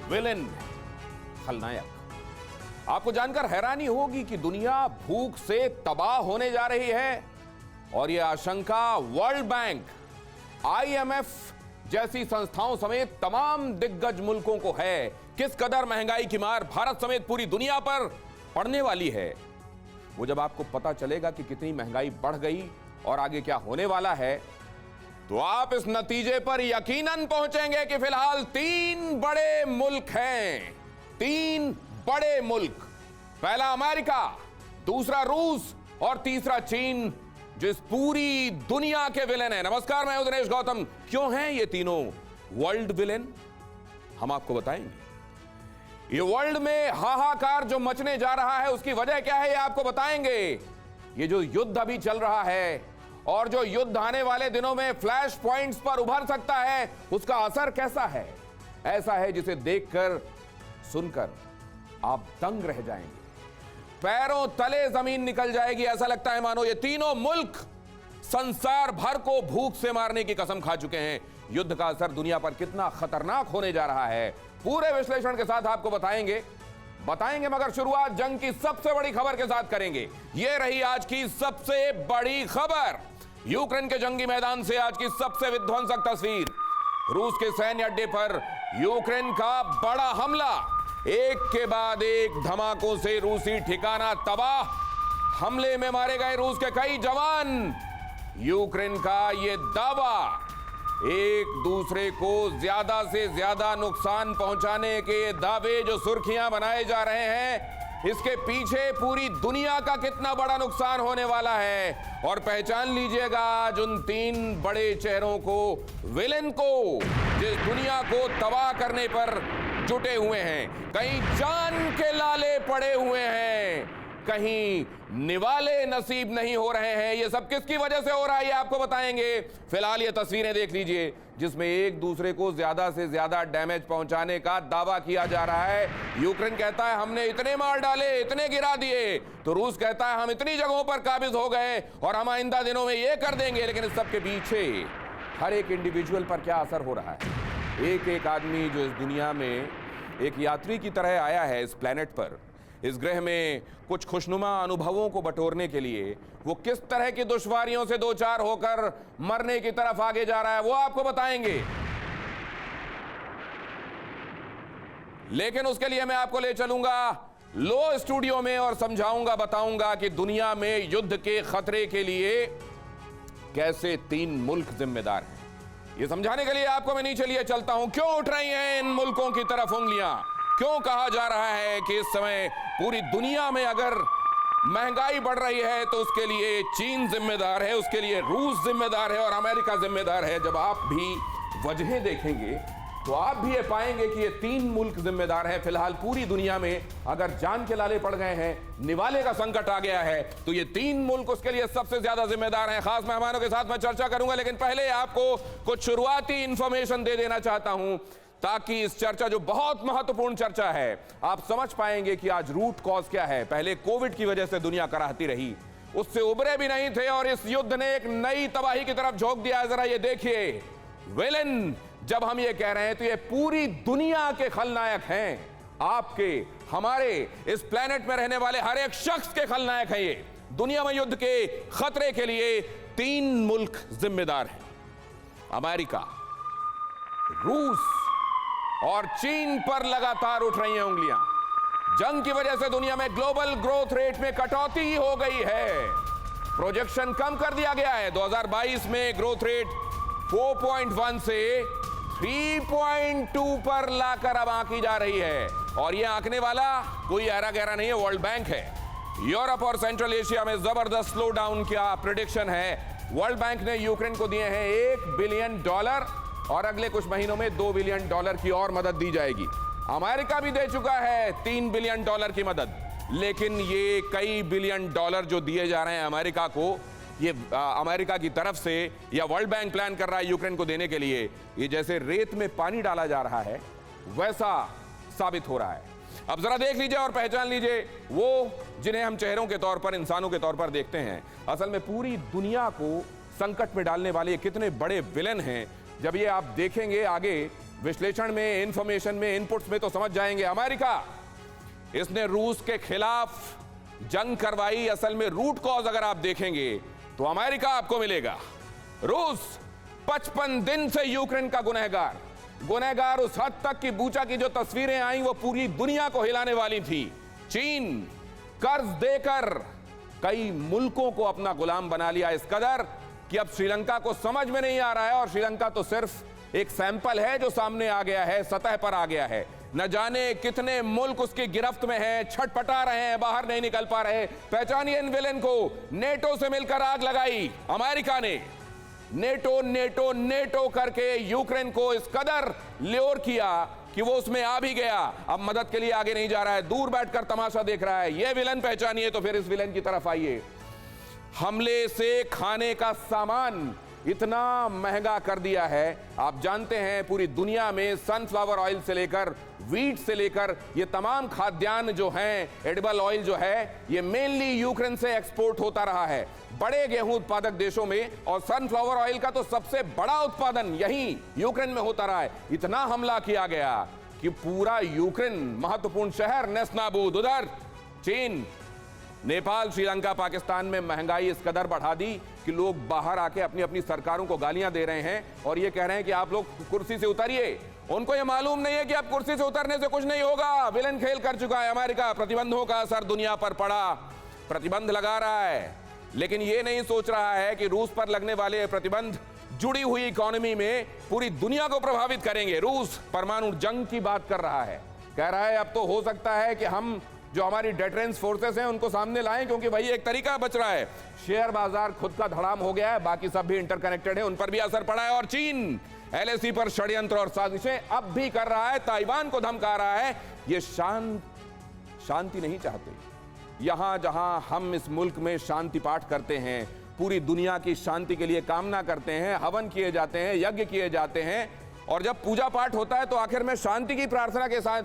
Villain, खलनायक। आपको जानकर हैरानी होगी कि दुनिया भूख से तबाह होने जा रही है और यह आशंका वर्ल्ड बैंक, IMF जैसी संस्थाओं समेत तमाम दिग्गज मुल्कों को है। किस कदर महंगाई की मार भारत समेत पूरी दुनिया पर पड़ने वाली है, वो जब आपको पता चलेगा कि कितनी महंगाई बढ़ गई और आगे क्या होने वाला है, तो आप इस नतीजे पर यकीनन पहुंचेंगे कि फिलहाल 3 बड़े मुल्क हैं। 3 बड़े मुल्क, पहला अमेरिका, दूसरा रूस और तीसरा चीन, जो इस पूरी दुनिया के विलेन है। नमस्कार, मैं हूं दिनेश गौतम। क्यों हैं ये तीनों वर्ल्ड विलेन, हम आपको बताएंगे। ये वर्ल्ड में हाहाकार जो मचने जा रहा है, उसकी वजह क्या है, ये आपको बताएंगे। ये जो युद्ध अभी चल रहा है और जो युद्ध आने वाले दिनों में फ्लैश पॉइंट्स पर उभर सकता है, उसका असर कैसा है, ऐसा है जिसे देखकर सुनकर आप दंग रह जाएंगे, पैरों तले जमीन निकल जाएगी। ऐसा लगता है मानो ये तीनों मुल्क संसार भर को भूख से मारने की कसम खा चुके हैं। युद्ध का असर दुनिया पर कितना खतरनाक होने जा रहा है, पूरे विश्लेषण के साथ आपको बताएंगे। मगर शुरुआत जंग की सबसे बड़ी खबर के साथ करेंगे। यह रही आज की सबसे बड़ी खबर, यूक्रेन के जंगी मैदान से आज की सबसे विध्वंसक तस्वीर। रूस के सैन्य अड्डे पर यूक्रेन का बड़ा हमला, एक के बाद एक धमाकों से रूसी ठिकाना तबाह, हमले में मारे गए रूस के कई जवान। यूक्रेन का यह दावा, एक दूसरे को ज्यादा से ज्यादा नुकसान पहुंचाने के दावे जो सुर्खियां बनाए जा रहे हैं, इसके पीछे पूरी दुनिया का कितना बड़ा नुकसान होने वाला है। और पहचान लीजिएगा आज उन 3 बड़े चेहरों को, विलेन को, जिस दुनिया को तबाह करने पर जुटे हुए हैं। कहीं जान के लाले पड़े हुए हैं, कहीं निवाले नसीब नहीं हो रहे हैं। ये सब किसकी वजह से हो रहा है, ये आपको बताएंगे। फिलहाल ये तस्वीरें देख लीजिए, जिसमें एक दूसरे को ज्यादा से ज्यादा डैमेज पहुंचाने का दावा किया जा रहा है। यूक्रेन कहता है हमने इतने मार डाले, इतने गिरा दिए, तो रूस कहता है हम इतनी जगहों पर काबिज हो गए और हम आइंदा दिनों में ये कर देंगे। लेकिन इस सब के पीछे हर एक इंडिविजुअल पर क्या असर हो रहा है। एक एक आदमी जो इस दुनिया में एक यात्री की तरह आया है इस प्लेनेट पर, इस ग्रह में कुछ खुशनुमा अनुभवों को बटोरने के लिए, वो किस तरह की दुश्वारियों से दो चार होकर मरने की तरफ आगे जा रहा है, वो आपको बताएंगे। लेकिन उसके लिए मैं आपको ले चलूंगा लो स्टूडियो में और समझाऊंगा, बताऊंगा कि दुनिया में युद्ध के खतरे के लिए कैसे 3 मुल्क जिम्मेदार हैं। ये समझाने के लिए आपको मैं नीचे लिए चलता हूं। क्यों उठ रही हैं इन मुल्कों की तरफ उंगलियां? क्यों कहा जा रहा है कि इस समय पूरी दुनिया में अगर महंगाई बढ़ रही है तो उसके लिए चीन जिम्मेदार है, उसके लिए रूस जिम्मेदार है और अमेरिका जिम्मेदार है। जब आप भी वजहें देखेंगे तो आप भी ये पाएंगे कि ये 3 मुल्क जिम्मेदार हैं। फिलहाल पूरी दुनिया में अगर जान के लाले पड़ गए हैं, निवाले का संकट आ गया है, तो ये 3 मुल्क उसके लिए सबसे ज्यादा जिम्मेदार हैं। खास मेहमानों के साथ मैं चर्चा करूंगा, लेकिन पहले आपको कुछ शुरुआती इंफॉर्मेशन दे देना चाहता हूं, ताकि इस चर्चा जो बहुत महत्वपूर्ण चर्चा है, आप समझ पाएंगे कि आज रूट कॉज क्या है। पहले कोविड की वजह से दुनिया कराहती रही, उससे उबरे भी नहीं थे और इस युद्ध ने एक नई तबाही की तरफ झोंक दिया है। जरा ये देखिए, विलेन जब हम ये कह रहे हैं तो ये पूरी दुनिया के खलनायक हैं। आपके, हमारे, इस प्लेनेट में रहने वाले हर एक शख्स के खलनायक हैं ये। दुनिया में युद्ध के खतरे के लिए 3 मुल्क जिम्मेदार हैं, अमेरिका, रूस और चीन पर लगातार उठ रही हैं उंगलियां। जंग की वजह से दुनिया में ग्लोबल ग्रोथ रेट में कटौती हो गई है, प्रोजेक्शन कम कर दिया गया है। 2022 में ग्रोथ रेट 4.1 से 3.2 पर लाकर अब आंकी जा रही है। और यह आंकने वाला कोई ऐरा गहरा नहीं है, वर्ल्ड बैंक है। यूरोप और सेंट्रल एशिया में जबरदस्त स्लो डाउन का प्रेडिक्शन है। वर्ल्ड बैंक ने यूक्रेन को दिए हैं $1 बिलियन और अगले कुछ महीनों में $2 बिलियन की और मदद दी जाएगी। अमेरिका भी दे चुका है $3 बिलियन की मदद। लेकिन ये कई बिलियन डॉलर जो दिए जा रहे हैं अमेरिका को, ये अमेरिका की तरफ से या वर्ल्ड बैंक प्लान कर रहा है यूक्रेन को देने के लिए, ये जैसे रेत में पानी डाला जा रहा है वैसा साबित हो रहा है। अब जरा देख लीजिए और पहचान लीजिए वो जिन्हें हम चेहरों के तौर पर, इंसानों के तौर पर देखते हैं, असल में पूरी दुनिया को संकट में डालने वाले कितने बड़े विलेन हैं। जब ये आप देखेंगे आगे विश्लेषण में, इंफॉर्मेशन में, इनपुट्स में तो समझ जाएंगे। अमेरिका, इसने रूस के खिलाफ जंग करवाई। असल में रूट कॉज अगर आप देखेंगे तो अमेरिका आपको मिलेगा। रूस 55 दिन से यूक्रेन का गुनहगार उस हद तक कि बूचा की जो तस्वीरें आई वो पूरी दुनिया को हिलाने वाली थी। चीन कर्ज देकर कई मुल्कों को अपना गुलाम बना लिया, इस कदर कि अब श्रीलंका को समझ में नहीं आ रहा है। और श्रीलंका तो सिर्फ एक सैंपल है जो सामने आ गया है, सतह पर आ गया है। न जाने कितने मुल्क उसकी गिरफ्त में हैं, छटपटा रहे हैं, बाहर नहीं निकल पा रहे। पहचानिए इन विलेन को। नेटो से मिलकर आग लगाई अमेरिका ने। नेटो करके यूक्रेन को इस कदर ल्योर किया कि वो उसमें आ भी गया। अब मदद के लिए आगे नहीं जा रहा है, दूर बैठकर तमाशा देख रहा है। ये विलन पहचानिए तो फिर इस विलन की तरफ आइए। हमले से खाने का सामान इतना महंगा कर दिया है। आप जानते हैं पूरी दुनिया में सनफ्लावर ऑयल से लेकर वीट से लेकर ये तमाम खाद्यान्न जो हैं, एडिबल ऑयल जो है, ये मेनली यूक्रेन से एक्सपोर्ट होता रहा है बड़े गेहूं उत्पादक देशों में। और सनफ्लावर ऑयल का तो सबसे बड़ा उत्पादन यही यूक्रेन में होता रहा है। इतना हमला किया गया कि पूरा यूक्रेन, महत्वपूर्ण शहर नेस्तनाबूद, उधर चीन, नेपाल, श्रीलंका, पाकिस्तान में महंगाई इस कदर बढ़ा दी कि लोग बाहर आके अपनी अपनी सरकारों को गालियां दे रहे हैं और ये कह रहे हैं कि आप लोग कुर्सी से उतरिए। उनको ये मालूम नहीं है कि आप कुर्सी से उतरने से कुछ नहीं होगा। विलन खेल कर चुका है अमेरिका। प्रतिबंधों का असर दुनिया पर पड़ा, प्रतिबंध लगा रहा है, लेकिन ये नहीं सोच रहा है कि रूस पर लगने वाले प्रतिबंध जुड़ी हुई इकोनॉमी में पूरी दुनिया को प्रभावित करेंगे। रूस परमाणु जंग की बात कर रहा है, कह रहा है अब तो हो सकता है कि हम जो हमारी डिफेंस फोर्सेस हैं उनको सामने लाएं, क्योंकि वही एक तरीका बच रहा है। शेयर बाजार खुद का धड़ाम हो गया है, बाकी सब भी इंटरकनेक्टेड है, उन पर भी असर पड़ा है। और चीन एलएसी पर षड्यंत्र और साजिशें अब भी कर रहा है, ताइवान को धमका रहा है। ये शांति नहीं चाहते। यहां जहां हम इस मुल्क में शांति पाठ करते हैं, पूरी दुनिया की शांति के लिए कामना करते हैं, हवन किए जाते हैं, यज्ञ किए जाते हैं, और जब पूजा पाठ होता है तो आखिर में शांति की प्रार्थना के साथ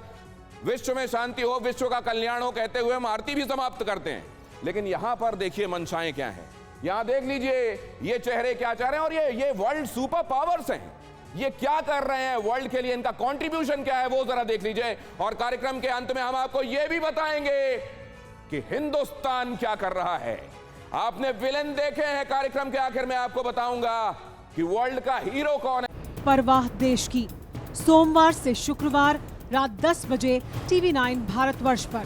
विश्व में शांति हो, विश्व का कल्याण हो कहते हुए हम आरती भी समाप्त करते हैं। लेकिन यहां पर देखिए मंशाएं क्या हैं। यहां देख लीजिए ये चेहरे क्या चाह रहे हैं। और ये वर्ल्ड सुपर पावर्स हैं, ये क्या कर रहे हैं वर्ल्ड के लिए, इनका कंट्रीब्यूशन क्या है वो जरा देख लीजिए। और कार्यक्रम के अंत में हम आपको यह भी बताएंगे कि हिंदुस्तान क्या कर रहा है। आपने विलेन देखे हैं, कार्यक्रम के आखिर में आपको बताऊंगा कि वर्ल्ड का हीरो कौन है। परवाह देश की, सोमवार से शुक्रवार रात 10 बजे TV9 भारतवर्ष पर।